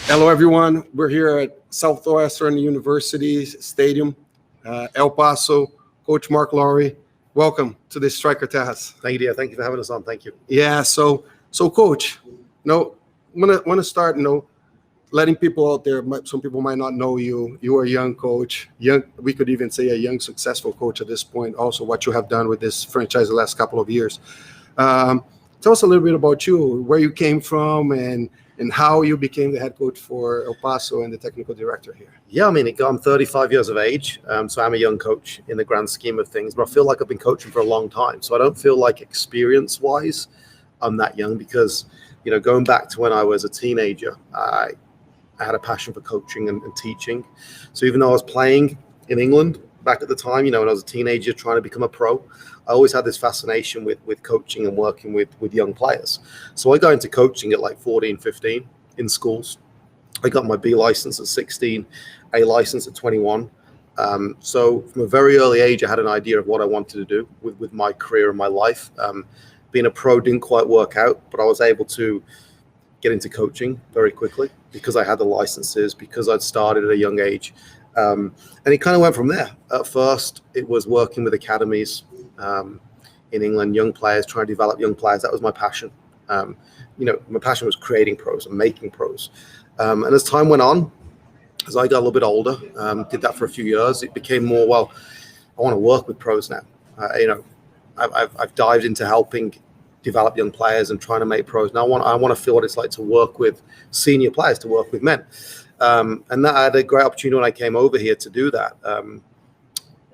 Hello, everyone. We're here at Southwestern University Stadium, El Paso. Coach Mark Lowry, welcome to this Striker Tejas. Thank you, dear. Thank you for having us on. Thank you. Yeah. So Coach, want to start. Letting people out there. Some people might not know you. You are a young coach. We could even say a young, successful coach at this point. Also, what you have done with this franchise the last couple of years. Tell us a little bit about you, where you came from, and how you became the head coach for El Paso and the technical director here. Yeah, I mean, I'm 35 years of age, so I'm a young coach in the grand scheme of things, but I feel like I've been coaching for a long time. So I don't feel like experience-wise I'm that young because, going back to when I was a teenager, I had a passion for coaching and teaching. So even though I was playing in England back at the time, when I was a teenager trying to become a pro, I always had this fascination with coaching and working with young players. So I got into coaching at like 14, 15 in schools. I got my B license at 16, A license at 21. So from a very early age, I had an idea of what I wanted to do with my career and my life. Being a pro didn't quite work out, but I was able to get into coaching very quickly because I had the licenses, because I'd started at a young age. And it kind of went from there. At first, it was working with academies in England, young players, trying to develop young players. That was my passion. My passion was creating pros and making pros. And as time went on, as I got a little bit older, did that for a few years, it became more, I want to work with pros now. I've dived into helping develop young players and trying to make pros. Now I want to feel what it's like to work with senior players, to work with men. And that I had a great opportunity when I came over here to do that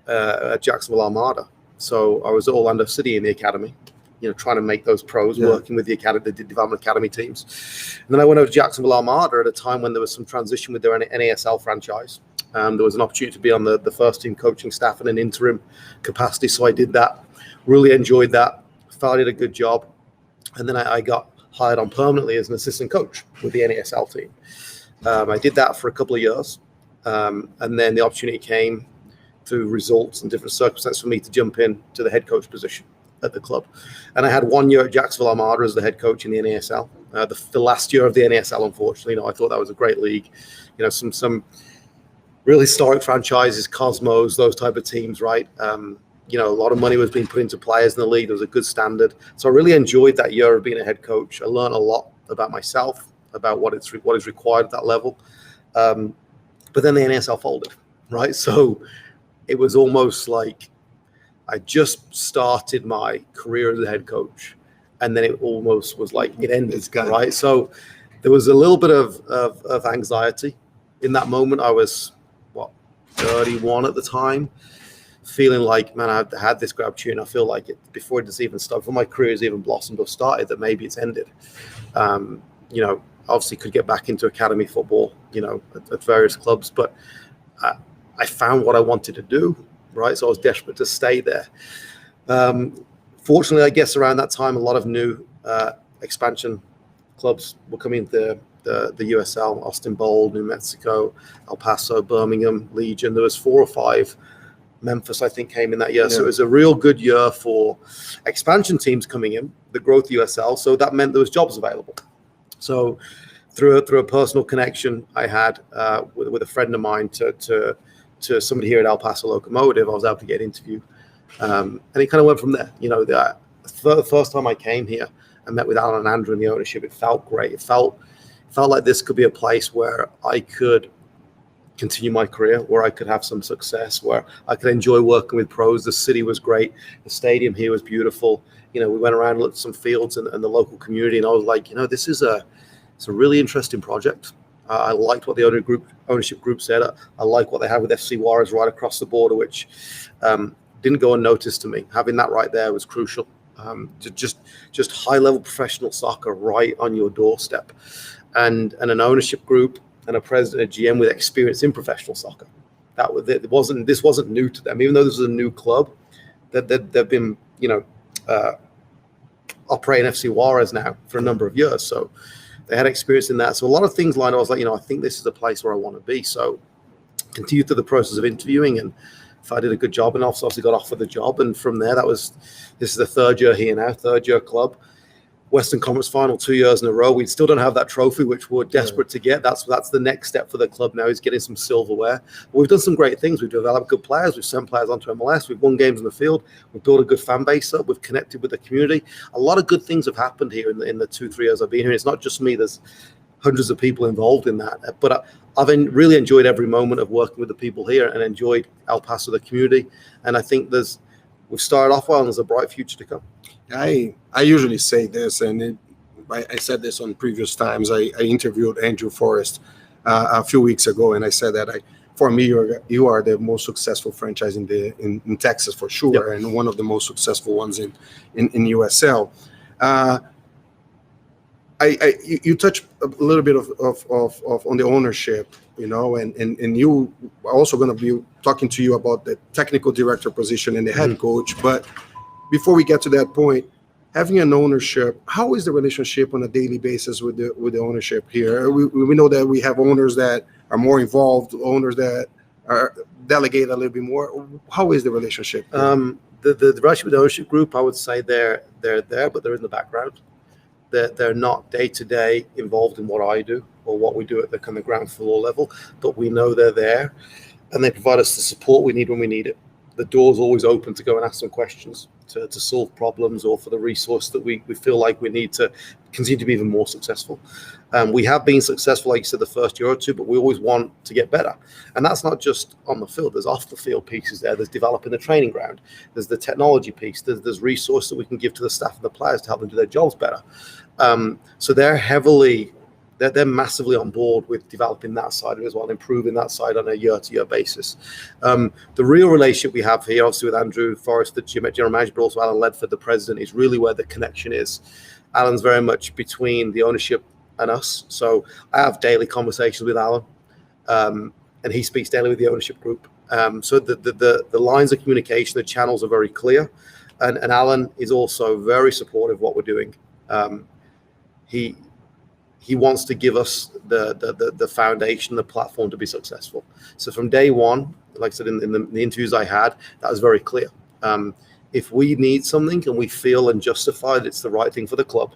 at Jacksonville Armada. So I was at Orlando City in the academy, trying to make those pros, working with the development academy teams. And then I went over to Jacksonville Armada at a time when there was some transition with their NASL franchise. There was an opportunity to be on the first team coaching staff in an interim capacity. So I did that, really enjoyed that, felt I did a good job. And then I got hired on permanently as an assistant coach with the NASL team. I did that for a couple of years. And then the opportunity came through results and different circumstances for me to jump in to the head coach position at the club. And I had 1 year at Jacksonville Armada as the head coach in the NASL. The last year of the NASL, unfortunately, I thought that was a great league. Some really historic franchises, Cosmos, those type of teams, right? A lot of money was being put into players in the league. There was a good standard. So I really enjoyed that year of being a head coach. I learned a lot about myself, about what is required at that level. But then the NASL folded, right? So it was almost like I just started my career as a head coach, and then it almost was like it ended, right? So there was a little bit of anxiety in that moment. I was 31 at the time, feeling like, man, I had this great opportunity. I feel like it before it's even started, before my career has even blossomed or started, that maybe it's ended. Obviously could get back into academy football, at various clubs, but I found what I wanted to do, right? So I was desperate to stay there. Fortunately, I guess around that time, a lot of new expansion clubs were coming to the USL, Austin Bold, New Mexico, El Paso, Birmingham, Legion. There was 4 or 5. Memphis, I think, came in that year. Yeah. So it was a real good year for expansion teams coming in, the growth USL. So that meant there was jobs available. So through a personal connection I had with a friend of mine to somebody here at El Paso Locomotive, I was able to get an interview. And it kind of went from there. The first time I came here, I met with Alan and Andrew in the ownership. It felt great. It felt like this could be a place where I could continue my career, where I could have some success, where I could enjoy working with pros. The city was great. The stadium here was beautiful. We went around and looked at some fields and the local community, and I was like, this is it's a really interesting project. I liked what the ownership group said. I like what they had with FC Juarez right across the border, which didn't go unnoticed to me. Having that right there was crucial. Just high-level professional soccer right on your doorstep, and an ownership group and a president, a GM with experience in professional soccer. This wasn't new to them, even though this was a new club. That they've been, operating FC Juarez now for a number of years, so they had experience in that. So a lot of things lined up. I was like, I think this is the place where I want to be. So continued through the process of interviewing, and if I did a good job, and obviously got offered the job, and from there, this is the 3rd year here now, 3rd year club. Western Conference final 2 years in a row. We still don't have that trophy, which we're desperate to get. That's the next step for the club now, is getting some silverware. But we've done some great things. We've developed good players. We've sent players onto MLS. We've won games in the field. We've built a good fan base up. We've connected with the community. A lot of good things have happened here in the 2-3 years I've been here. It's not just me. There's hundreds of people involved in that. But I've really enjoyed every moment of working with the people here and enjoyed El Paso, the community. And I think we've started off well, and there's a bright future to come. I usually say this, and I said this on previous times. I interviewed Andrew Forrest a few weeks ago, and I said that for me, you are the most successful franchise in Texas for sure, and one of the most successful ones in USL. You touched a little bit of on the ownership, and you are also going to be talking to you about the technical director position and the head coach. But before we get to that point, having an ownership, how is the relationship on a daily basis with the ownership here? We know that we have owners that are more involved, owners that are delegate a little bit more. How is the relationship? The relationship with the ownership group, I would say they're there, but they're in the background. They're not day-to-day involved in what I do or what we do at the kind of ground floor level, but we know they're there, and they provide us the support we need when we need it. The door's always open to go and ask some questions, to solve problems, or for the resource that we feel like we need to continue to be even more successful. We have been successful, like you said, the first year or two, but we always want to get better. And that's not just on the field. There's off the field pieces there. There's developing the training ground. There's the technology piece. There's resource that we can give to the staff and the players to help them do their jobs better. So they're massively on board with developing that side of it as well, and improving that side on a year-to-year basis. The real relationship we have here, obviously with Andrew Forrest, the general manager, but also Alan Ledford, the president, is really where the connection is. Alan's very much between the ownership and us. So I have daily conversations with Alan, and he speaks daily with the ownership group. So the lines of communication, the channels are very clear. And Alan is also very supportive of what we're doing. He wants to give us the foundation, the platform to be successful. So from day one, like I said in the interviews I had, that was very clear. If we need something and we feel and justify that it's the right thing for the club,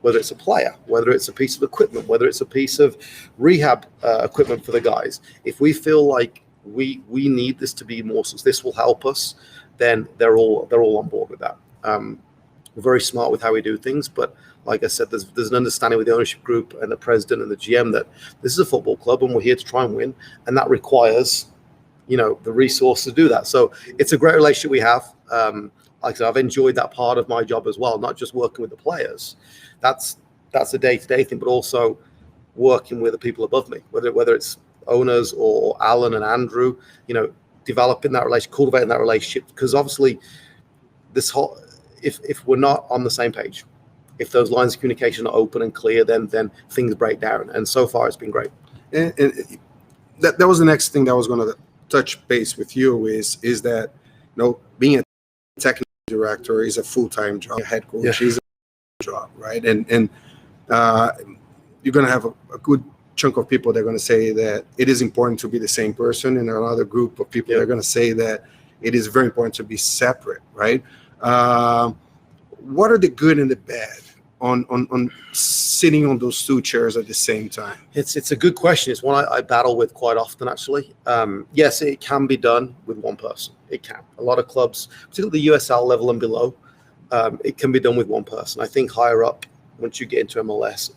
whether it's a player, whether it's a piece of equipment, whether it's a piece of rehab equipment for the guys, if we feel like we need this to be more, this will help us, then they're all on board with that. We're very smart with how we do things, but like I said, there's an understanding with the ownership group and the president and the GM that this is a football club and we're here to try and win, and that requires, the resource to do that. So it's a great relationship we have. Like I said, I've enjoyed that part of my job as well, not just working with the players. That's a day-to-day thing, but also working with the people above me, whether it's owners or Alan and Andrew, developing that relationship, cultivating that relationship, because obviously if we're not on the same page, if those lines of communication are open and clear, then things break down. And so far, it's been great. And that was the next thing that I was going to touch base with you is that, being a technical director is a full-time job. A head coach is a job, right? And you're going to have a good chunk of people that are going to say that it is important to be the same person, and another group of people that are going to say that it is very important to be separate, right? What are the good and the bad on sitting on those two chairs at the same time? It's a good question. It's one I battle with quite often, actually. Yes, it can be done with one person. It can. A lot of clubs, particularly the USL level and below, it can be done with one person. I think higher up, once you get into MLS,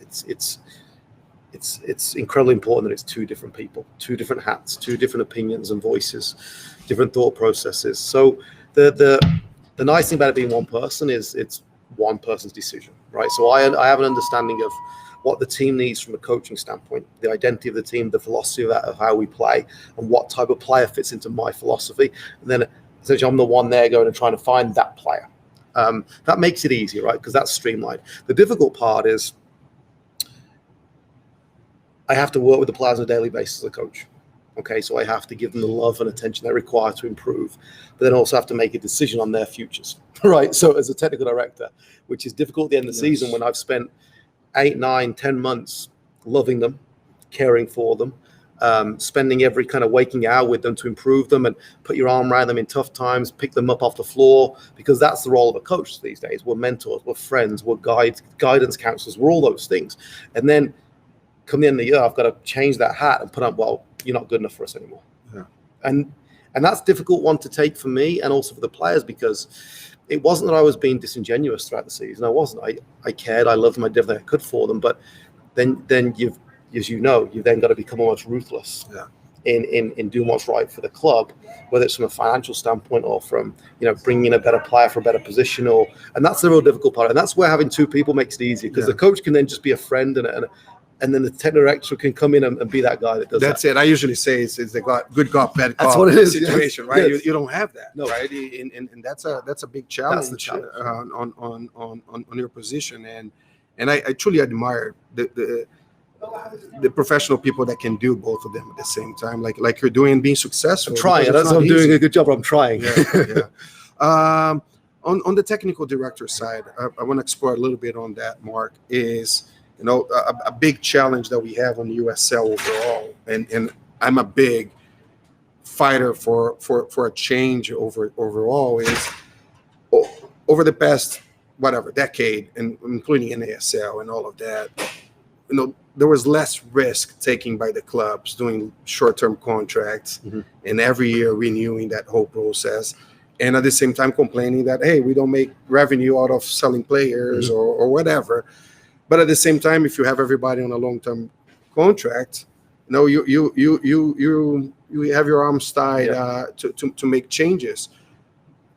it's incredibly important that it's two different people, two different hats, two different opinions and voices, different thought processes. So the nice thing about it being one person is it's one person's decision, right? So I have an understanding of what the team needs from a coaching standpoint, the identity of the team, the philosophy of how we play, and what type of player fits into my philosophy. And then essentially I'm the one there going and trying to find that player. That makes it easier, right? Because that's streamlined. The difficult part is I have to work with the players on a daily basis as a coach. Okay, so I have to give them the love and attention they require to improve, but then also have to make a decision on their futures, right? So as a technical director, which is difficult at the end of the season when I've spent 8, 9, 10 months loving them, caring for them, spending every kind of waking hour with them to improve them and put your arm around them in tough times, pick them up off the floor, because that's the role of a coach these days. We're mentors, we're friends, we're guidance counselors, we're all those things. And then come the end of the year, I've got to change that hat and put on, well, you're not good enough for us anymore. Yeah. And that's a difficult one to take for me and also for the players, because it wasn't that I was being disingenuous throughout the season. I wasn't. I cared. I loved them. I did everything I could for them. But then you've, as you know, you've then got to become almost ruthless in doing what's right for the club, whether it's from a financial standpoint or from, bringing in a better player for a better position, and that's the real difficult part. And that's where having two people makes it easier, because the coach can then just be a friend and then the technical director can come in and be that guy that does that. That's it. I usually say it's the good cop, bad cop. That's what it is. Situation, yes. right? Yes. You don't have that, no. right? And that's a big challenge, That's the challenge. On your position. And I truly admire the professional people that can do both of them at the same time, like you're doing, being successful. I'm trying. I'm doing a good job. I'm trying. Yeah. On the technical director side, I want to explore a little bit on that, Mark, is a big challenge that we have on the USL overall, and I'm a big fighter for a change overall, is over the past decade, and including in ASL and all of that, there was less risk taken by the clubs doing short-term contracts, and every year renewing that whole process, and at the same time complaining that, hey, we don't make revenue out of selling players or whatever. But at the same time, if you have everybody on a long-term contract, you have your arms tied to make changes.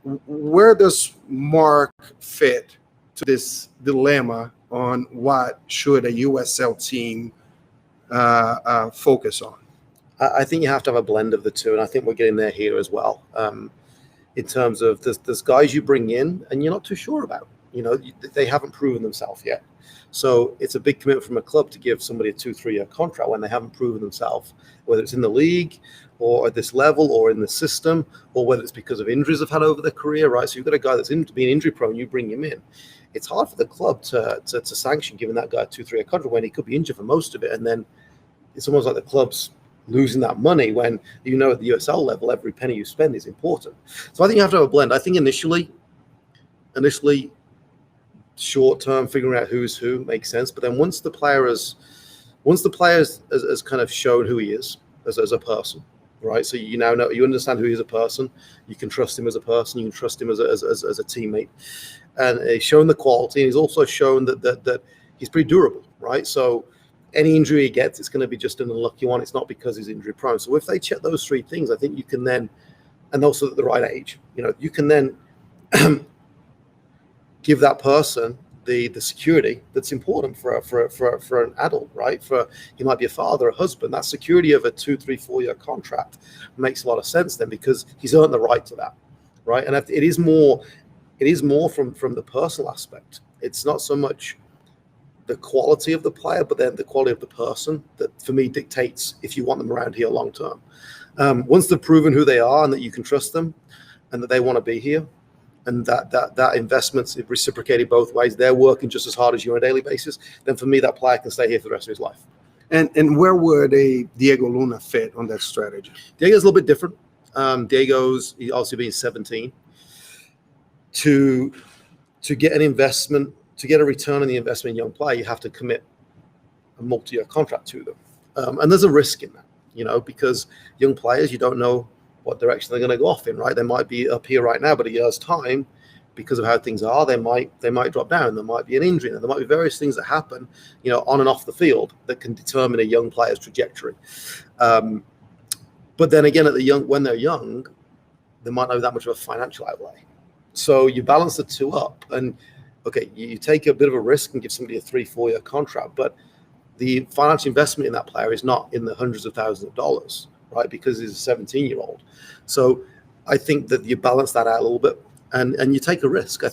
Where does Mark fit to this dilemma on what should a USL team focus on? I think you have to have a blend of the two, and I think we're getting there here as well. In terms of there's guys you bring in and you're not too sure about. They haven't proven themselves yet. So it's a big commitment from a club to give somebody a 2-3 year contract when they haven't proven themselves, whether it's in the league or at this level or in the system, or whether it's because of injuries they've had over their career, right? So you've got a guy that's being injury prone, you bring him in. It's hard for the club to sanction giving that guy a 2-3 year contract when he could be injured for most of it. And then it's almost like the club's losing that money when, at the USL level, every penny you spend is important. So I think you have to have a blend. I think initially short term, figuring out who's who makes sense. But then once the player has kind of shown who he is as a person, right? So you now know, you understand who he is as a person. You can trust him as a person. You can trust him as a teammate. And he's shown the quality, and he's also shown that he's pretty durable, right? So any injury he gets, it's going to be just an unlucky one. It's not because he's injury prone. So if they check those three things, I think you can then, and also at the right age, you can then give that person the security that's important for an adult, right? He might be a father, a husband. That security of a 2, 3, 4 year contract makes a lot of sense then, because he's earned the right to that, right? And it is more from the personal aspect. It's not so much the quality of the player, but then the quality of the person that, for me, dictates if you want them around here long term. Once they've proven who they are and that you can trust them and that they want to be here, and that investment's reciprocated both ways, they're working just as hard as you on a daily basis, then for me, that player can stay here for the rest of his life. And where would a Diego Luna fit on that strategy? Diego's a little bit different. Diego's obviously being 17. To get an investment, to get a return on the investment in young player, you have to commit a multi-year contract to them. And there's a risk in that, because young players, you don't know what direction they're going to go off in, right? They might be up here right now, but a year's time, because of how things are, they might drop down. There might be an injury. There might be various things that happen, on and off the field that can determine a young player's trajectory. But then again, when they're young, they might not have that much of a financial outlay. So you balance the two up, and okay, you take a bit of a risk and give somebody a 3-4 year contract, but the financial investment in that player is not in the hundreds of thousands of dollars, right? Because he's a 17-year-old. So I think that you balance that out a little bit, and you take a risk.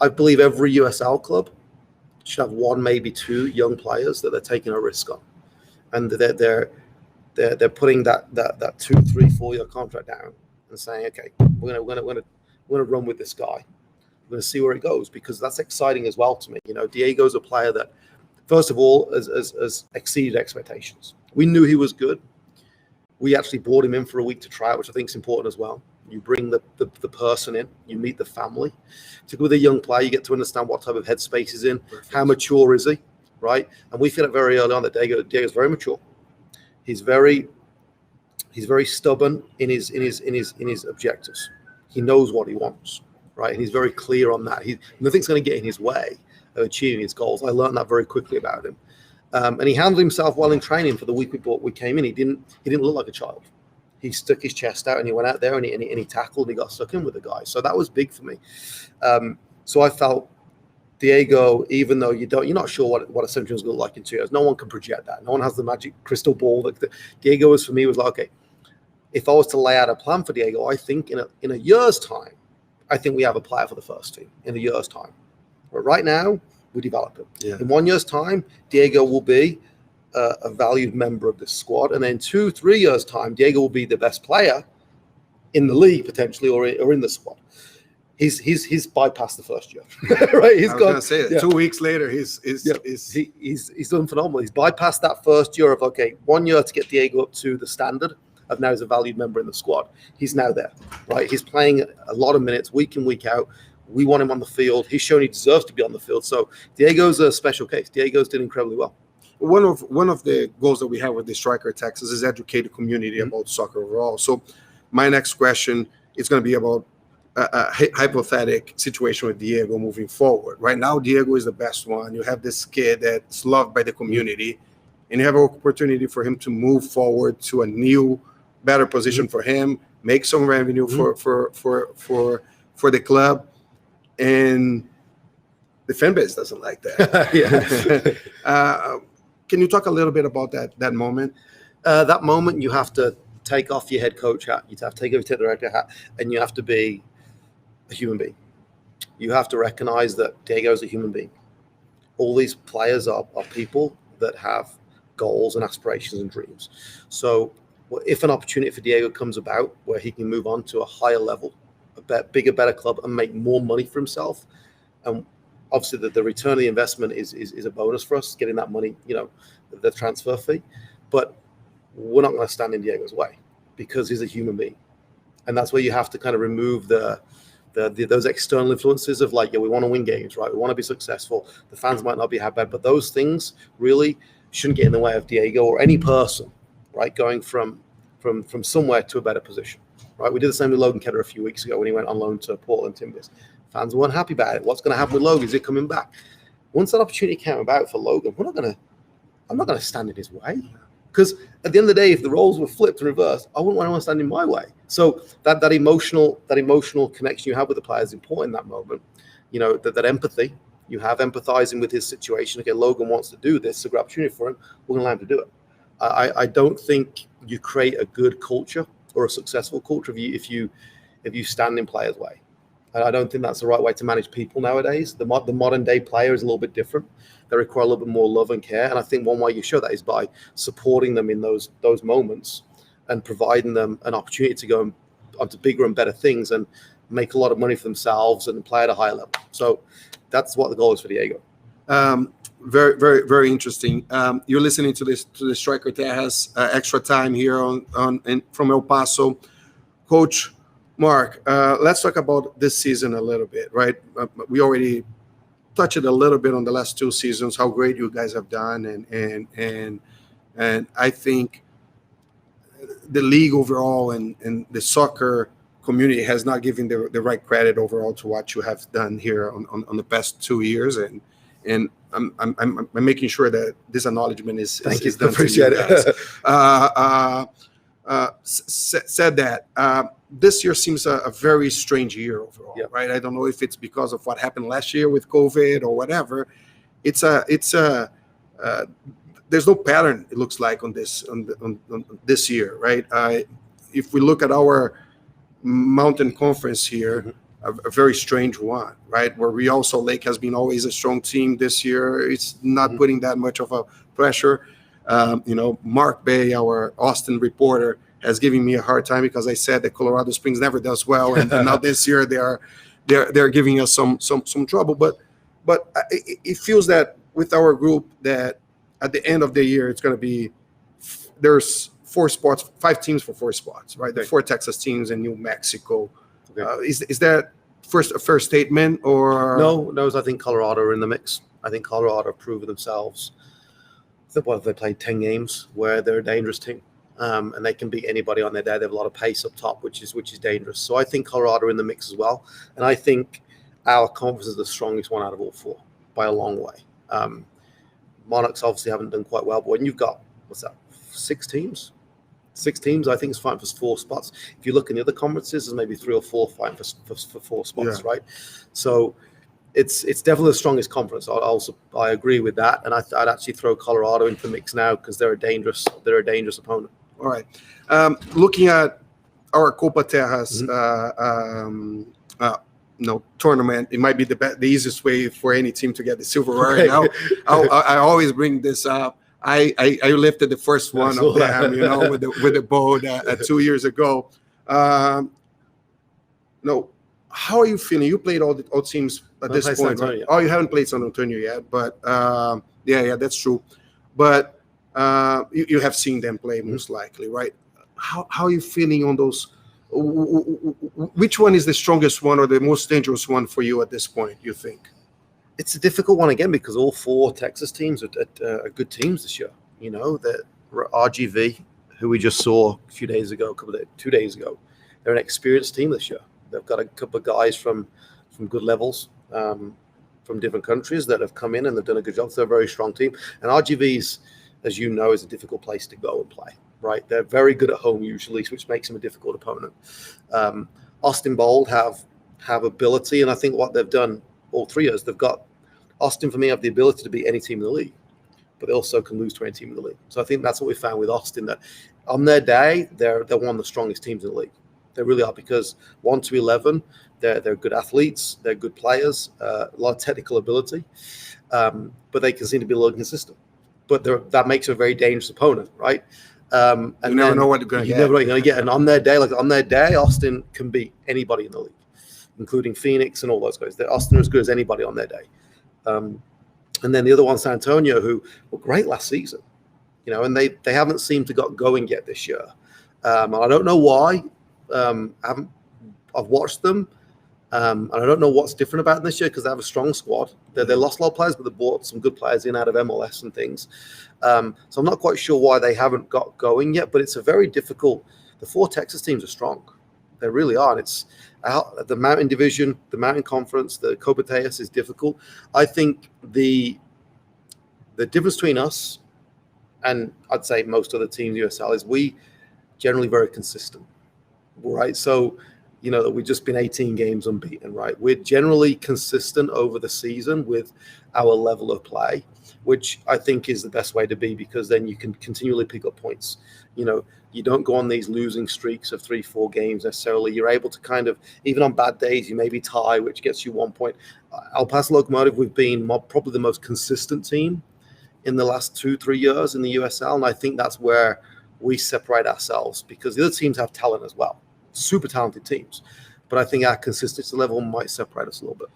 I believe every USL club should have one, maybe two young players that they're taking a risk on, and they're putting that 2, 3, 4 year contract down and saying, okay, we're gonna run with this guy. We're going to see where it goes, because that's exciting as well to me. Diego's a player that, first of all, has exceeded expectations. We knew he was good. We actually brought him in for a week to try it, which I think is important as well. You bring the person in, you meet the family. Particularly with a young player, you get to understand what type of headspace he's in, how mature is he, right? And we feel it very early on that Diego's very mature. He's very stubborn in his objectives. He knows what he wants, right? And he's very clear on that. Nothing's going to get in his way of achieving his goals. I learned that very quickly about him. And he handled himself well in training for the week we came in. He didn't look like a child. He stuck his chest out and he went out there and he tackled and he got stuck in with the guy. So that was big for me. So I felt Diego, even though you're not sure what a century is going to look like in 2 years, no one can project that. No one has the magic crystal ball. Diego was, for me, was like, okay, if I was to lay out a plan for Diego, I think in a year's time, I think we have a player for the first team in a year's time. But right now, we develop him. Yeah. In 1 year's time, Diego will be a valued member of this squad. And then 2-3 years' time, Diego will be the best player in the league, potentially, or in the squad. He's bypassed the first year, right? I was going to say that. Yeah. 2 weeks later, he's done phenomenal. He's bypassed that first year of, okay, 1 year to get Diego up to the standard of now as a valued member in the squad. He's now there, right? He's playing a lot of minutes week in, week out. We want him on the field. He's shown he deserves to be on the field. So Diego's a special case. Diego's did incredibly well. One of the goals that we have with the Striker Texas is educate the community about soccer overall. So my next question is going to be about a hypothetical situation with Diego moving forward. Right now, Diego is the best one. You have this kid that's loved by the community, and you have an opportunity for him to move forward to a new, better position for him, make some revenue for the club, and the fan base doesn't like that. Can you talk a little bit about that moment? That moment, you have to take off your head coach hat, you have to take off your director hat, and you have to be a human being. You have to recognize that Diego is a human being. All these players are people that have goals and aspirations and dreams. So if an opportunity for Diego comes about where he can move on to a higher level, a bigger, better club, and make more money for himself, and obviously the return of the investment is a bonus for us, getting that money, the transfer fee. But we're not going to stand in Diego's way because he's a human being. And that's where you have to kind of remove those external influences of like, we want to win games, right? We want to be successful. The fans might not be happy, but those things really shouldn't get in the way of Diego or any person, right? Going from somewhere to a better position, right? We did the same with Logan Ketter a few weeks ago when he went on loan to Portland Timbers. Fans weren't happy about it. What's going to happen with Logan? Is he coming back? Once that opportunity came about for Logan, I'm not going to stand in his way. Because at the end of the day, if the roles were flipped and reversed, I wouldn't want anyone to stand in my way. So that emotional connection you have with the player is important in that moment. That empathy, you have empathizing with his situation. Okay, Logan wants to do this, it's a great opportunity for him. We're going to allow him to do it. I don't think you create a good culture or a successful culture if you stand in players' way. And I don't think that's the right way to manage people nowadays. The modern day player is a little bit different. They require a little bit more love and care. And I think one way you show that is by supporting them in those moments and providing them an opportunity to go on to bigger and better things and make a lot of money for themselves and play at a higher level. So that's what the goal is for Diego. Very, very, very interesting. You're listening to the Striker Tejas Extra Time here from El Paso. Coach Mark, let's talk about this season a little bit, right? We already touched it a little bit on the last two seasons, how great you guys have done, and I think the league overall and the soccer community has not given the right credit overall to what you have done here on the past 2 years, and I'm making sure that this acknowledgement is done. Appreciate it. Said that. This year seems a very strange year overall, right? I don't know if it's because of what happened last year with COVID or whatever. It's there's no pattern, it looks like, on this year, right? If we look at our Mountain Conference here, a very strange one, right? Where Real Salt Lake has been always a strong team this year. It's not putting that much of a pressure. Mark Bay, our Austin reporter, has given me a hard time because I said that Colorado Springs never does well, and now this year they're giving us some trouble. But it feels that with our group that at the end of the year it's going to be there's 5 teams for 4 spots, right? The Okay. 4 Texas teams and New Mexico. Okay. Is that a fair statement, or No, I think Colorado are in the mix. I think Colorado have proven themselves. They played 10 games where they're a dangerous team, and they can beat anybody on their day. They have a lot of pace up top, which is dangerous. So I think Colorado are in the mix as well, and I think our conference is the strongest one out of all 4 by a long way. Monarchs obviously haven't done quite well, but when you've got 6 teams, I think it's fine for 4 spots. If you look in the other conferences, there's maybe 3 or 4 fighting for 4 spots, right? So it's definitely the strongest conference. I agree with that, and I'd actually throw Colorado into the mix now because they're a dangerous opponent. All right. Looking at our Copa Tejas tournament, it might be the easiest way for any team to get the silverware. Okay. Now, I always bring this up. I lifted the first one of them, with the boat 2 years ago. No, how are you feeling? You played all teams at this point, right? Oh, you haven't played San Antonio yet, but yeah, that's true. But you have seen them play most likely, right? How are you feeling on those? Which one is the strongest one or the most dangerous one for you at this point, you think? It's a difficult one again because all 4 Texas teams are good teams this year. That RGV, who we just saw 2 days ago, they're an experienced team this year. They've got a couple of guys from good levels, from different countries that have come in and they've done a good job. So they're a very strong team. And RGV's, as you know, is a difficult place to go and play, right? They're very good at home usually, which makes them a difficult opponent. Austin Bold have ability, and I think what they've done all 3 years, they've got Austin, for me, have the ability to beat any team in the league, but they also can lose to any team in the league. So I think that's what we found with Austin, that on their day, they're one of the strongest teams in the league. They really are, because 1 to 11, they're good athletes, they're good players, a lot of technical ability, but they can seem to be a little inconsistent. But that makes them a very dangerous opponent, right? And you never know what you're going to get. You never know what you're going to get. And on their day, Austin can beat anybody in the league, including Phoenix and all those guys. Austin are as good as anybody on their day. And then the other one, San Antonio, who were great last season, and they haven't seemed to got going yet this year. And I don't know why. I've watched them, and I don't know what's different about them this year because they have a strong squad. They lost a lot of players, but they brought some good players in out of MLS and things. So I'm not quite sure why they haven't got going yet, but it's a very difficult. The 4 Texas teams are strong. They really are. And it's out the Mountain Division, the Mountain Conference, the Copa Tejas is difficult. I think the difference between us and I'd say most other teams in USL is we generally very consistent, right? So, we've just been 18 games unbeaten, right? We're generally consistent over the season with our level of play, which I think is the best way to be, because then you can continually pick up points. You don't go on these losing streaks of 3-4 games necessarily. You're able to kind of, even on bad days, you maybe tie, which gets you 1 point. El Paso Locomotive, we've been probably the most consistent team in the last 2-3 years in the USL, and I think that's where we separate ourselves, because the other teams have talent as well, super talented teams, but I think our consistency level might separate us a little bit.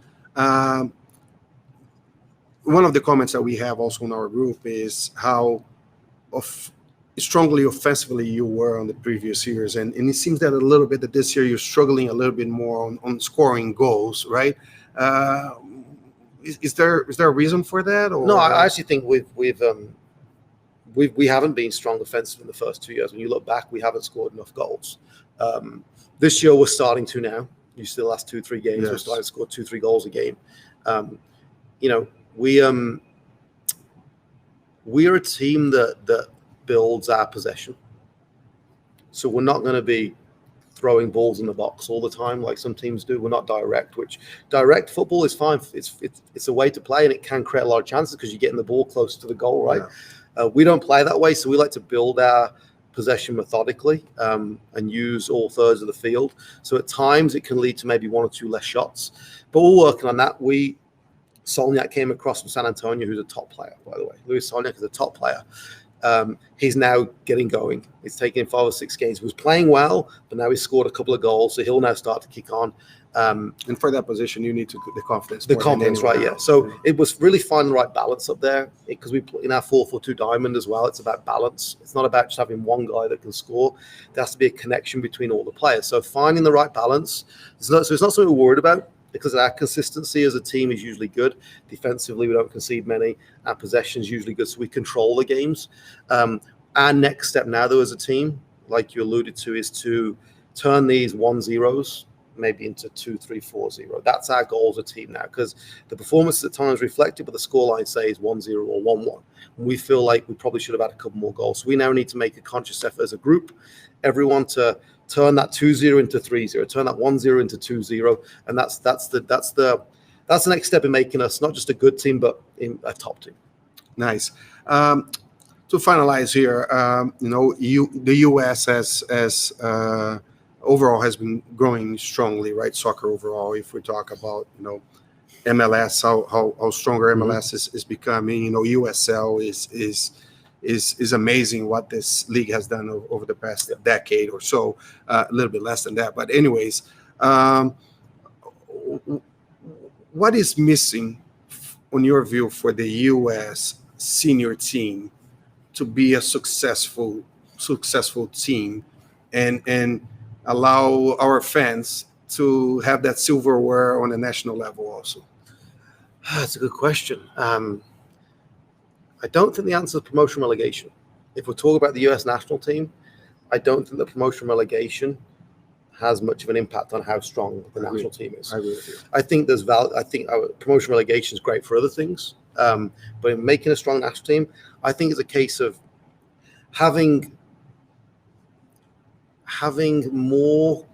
One of the comments that we have also in our group is how strongly offensively you were on the previous years, and it seems that a little bit that this year you're struggling a little bit more on scoring goals, right? Is there a reason for that? Or? No, I actually think we haven't been strong offensive in the first 2 years. When you look back, we haven't scored enough goals. This year we're starting to now. You see the last 2-3 games, yes. We're starting to score 2-3 goals a game. We're a team that builds our possession. So we're not going to be throwing balls in the box all the time like some teams do. We're not direct, which direct football is fine. It's a way to play, and it can create a lot of chances because you're getting the ball close to the goal, right? Yeah. We don't play that way, so we like to build our possession methodically and use all thirds of the field. So at times it can lead to maybe 1 or 2 less shots, but we're working on that. Solniak came across from San Antonio, who's a top player, by the way. Louis Solniak is a top player. He's now getting going. It's taken him 5 or 6 games. He was playing well, but now he's scored a couple of goals, so he'll now start to kick on. And for that position, you need the confidence. The more than confidence, anyone right? Yeah. else. So it was really finding the right balance up there because we in our 4-4-2 diamond as well. It's about balance. It's not about just having one guy that can score. There has to be a connection between all the players. So finding the right balance. So it's not something we're worried about because our consistency as a team is usually good. Defensively, we don't concede many. Our possession is usually good, so we control the games. Our next step now, though, as a team, like you alluded to, is to turn these 1-0s maybe into 2-3-4-0. That's our goal as a team now, because the performance at times reflected, but the scoreline says 1-0 or 1-1. And we feel like we probably should have had a couple more goals. So we now need to make a conscious effort as a group, everyone to turn that 2-0 into 3-0, turn that 1-0 into 2-0, and that's the next step in making us not just a good team, but in a top team. Nice. To finalize here, the U.S. as overall has been growing strongly, right? Soccer overall. If we talk about MLS, how stronger MLS is becoming. USL is amazing what this league has done over the past decade or so. A little bit less than that, but anyways, what is missing, on your view, for the U.S. senior team to be a successful team and allow our fans to have that silverware on a national level also? That's a good question. I don't think the answer is promotion relegation. If we're talking about the U.S. national team, I don't think the promotion relegation has much of an impact on how strong the national team is. I agree with you. I think I think our promotion relegation is great for other things, but in making a strong national team, I think it's a case of having more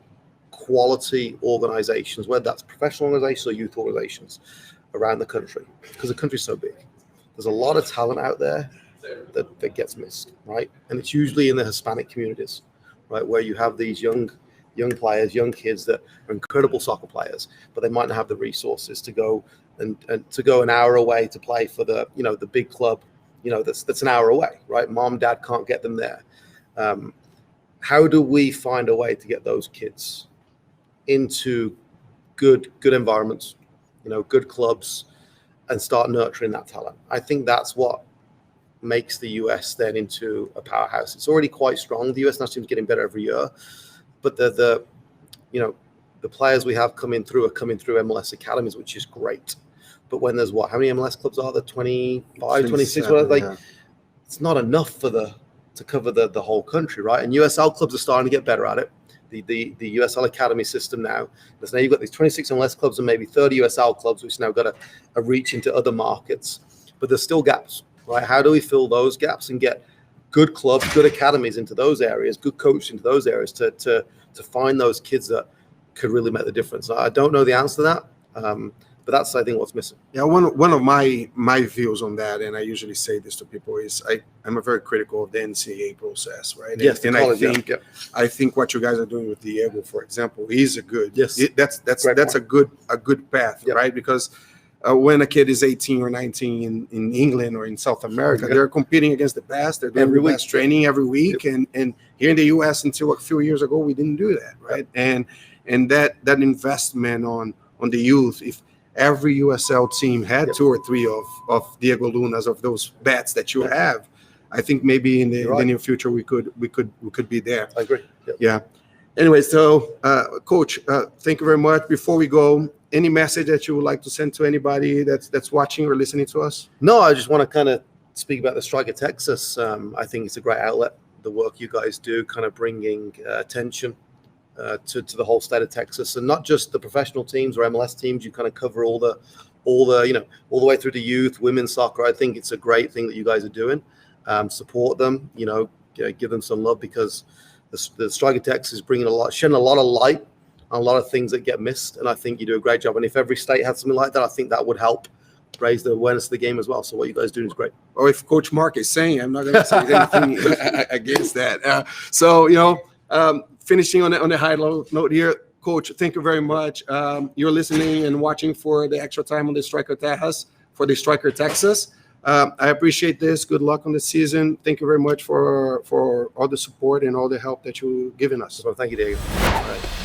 quality organizations, whether that's professional organizations or youth organizations around the country, because the country's so big. There's a lot of talent out there that gets missed, right? And it's usually in the Hispanic communities, right, where you have these young players, young kids that are incredible soccer players, but they might not have the resources to go and to go an hour away to play for the the big club, that's an hour away, right? Mom, dad can't get them there. How do we find a way to get those kids into good environments, good clubs, and start nurturing that talent? I think that's what makes the US then into a powerhouse. It's already quite strong. The US national team is getting better every year, but the players we have coming through are coming through MLS academies, which is great. But when there's how many MLS clubs are there? 25, 26, whatever. It's not enough to cover the whole country, right? And USL clubs are starting to get better at it. The USL Academy system now. Because now you've got these 26 MLS clubs and maybe 30 USL clubs, which now got a reach into other markets. But there's still gaps, right? How do we fill those gaps and get good clubs, good academies into those areas, good coaches into those areas to find those kids that could really make the difference? I don't know the answer to that, but that's, I think, what's missing. Yeah, one of my views on that, and I usually say this to people, is I'm a very critical of the NCAA process, right? Yes, and college, I think what you guys are doing with Diego, for example, is a good. Yes, that's a good path, right? Because when a kid is 18 or 19 in England or in South America, they're competing against the best. They're doing the best training every week, and here in the U.S. until a few years ago, we didn't do that, right? And that investment on the youth, if every USL team had 2 or 3 of Diego Lunas, of those bats that you have, I think maybe in the near future we could be there. I agree. Yeah. Anyway, so Coach, thank you very much. Before we go, any message that you would like to send to anybody that's watching or listening to us? No, I just want to kind of speak about the Striker Texas. I think it's a great outlet. The work you guys do, kind of bringing attention to the whole state of Texas, and not just the professional teams or MLS teams. You kind of cover all the all the way through to youth, women's soccer. I think it's a great thing that you guys are doing. Support them, give them some love, because the Striker Texas is shedding a lot of light on a lot of things that get missed, and I think you do a great job. And if every state had something like that, I think that would help raise the awareness of the game as well. So what you guys do is great. Or if Coach Mark is saying, I'm not going to say anything against that. Finishing on a high note here, Coach, thank you very much. You're listening and watching for the extra time on the Striker Tejas for the Striker Texas. I appreciate this. Good luck on the season. Thank you very much for all the support and all the help that you've given us. Well, thank you, Diego. All right.